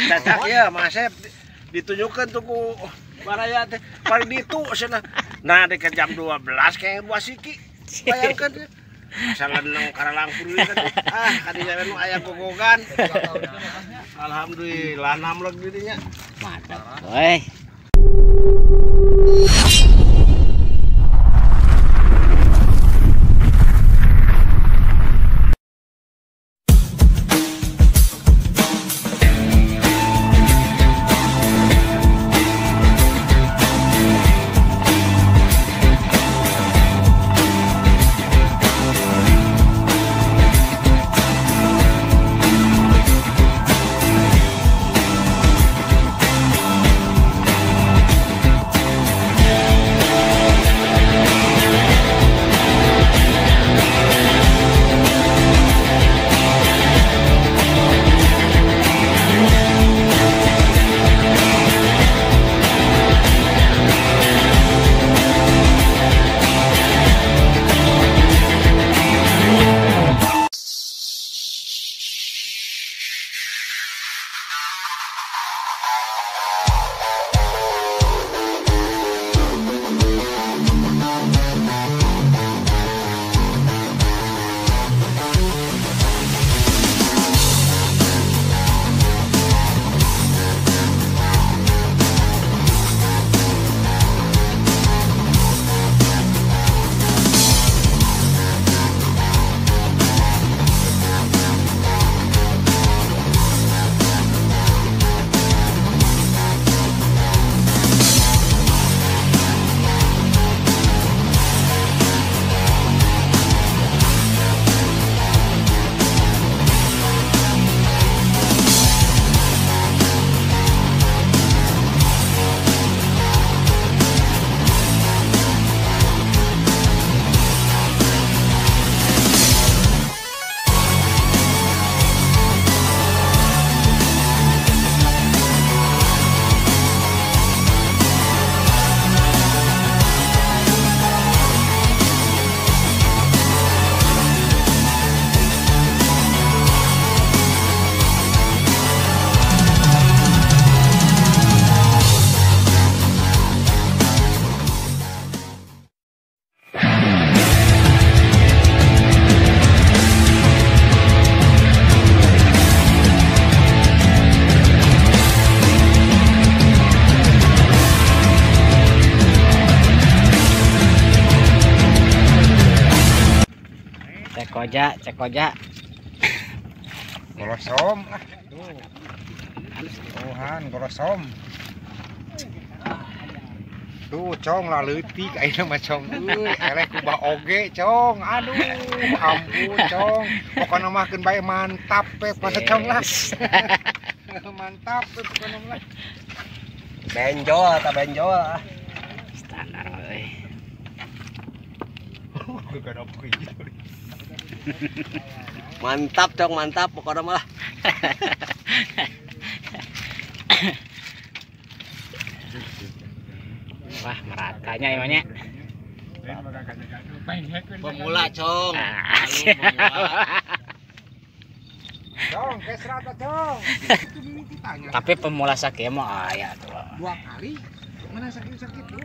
cacak ya Masep ditunjukkan tuh ku baraya teh paling ditu cenah. Nah dekat jam 12 kayak buah siki. Bayangkan ya. Saleneng karalangpur kan. Kadinya nu aya gogogan. Alhamdulillah namlek didinya. Mantap. Woi. Cek koja. Gorosom Tuhan gorosom. Tuh cong lah leutik ayeuna mah cong. Eleh kubah oge cong. Aduh ampun cong. Pokona mah keun bae mantap we masa cong lah. Mantap we pokona mah. Benjol ta benjol. Standar euy. Mantap cong mantap pokoknya mah. Wah meratanya emangnya. Pemula cong. Cong kes rata cong. Tapi pemula sakit mah aya tuh. 2 kali. Mana sakit-sakit tuh.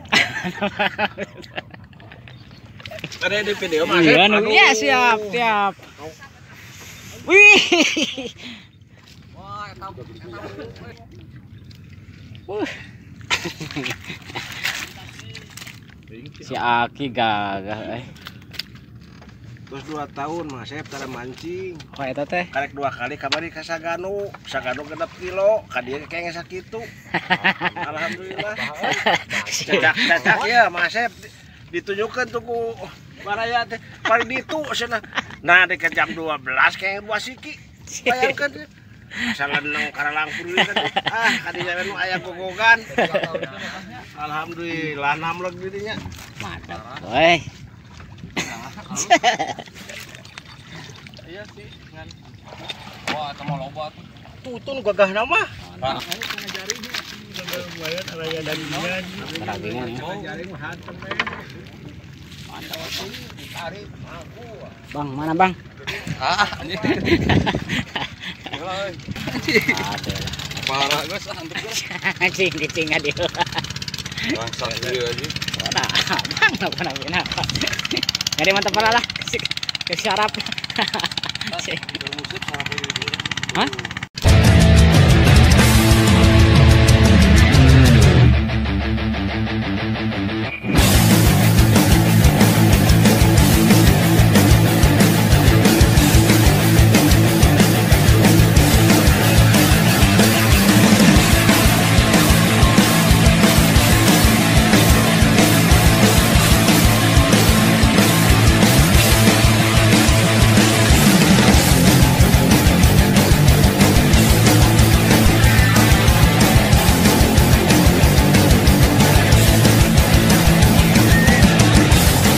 Ada di video Mas. Iya siap. Wih. Wah, Si Aki gagah Terus 2 tahun Masep tara mancing. Oh eta teh. Karek 2 kali kamari ka Sagano. Sagano 6 kilo, ka dieu kayak sakitu. Alhamdulillah. Cacak ya Masep ditunjukkan tuh ku baraya teh paling ditu cenah. Nah dekat jam 12 kayak buah siki. Bayangkan ya. Saleneng karalangpur kan. Kadinya nu aya gogogan. Alhamdulillah namlek didinya. Mantap. Woi. Iya sih ngan. Wah, eta mah loba tuh. Tutun gagah nama. Ngajarinya lumayan raya dari dia. Ragingan ya. Jaring hantem we. Mantap. Tarik aku. Bang, mana Bang? Anjing. Gila euy. Aduh. parah guys, antep guys. Anjing dicing dia. Bangsat dia aja. Mana? Bang, apa? Jadi mantap pala lah. Ke syarap. Bermusik sarap ini. Hah?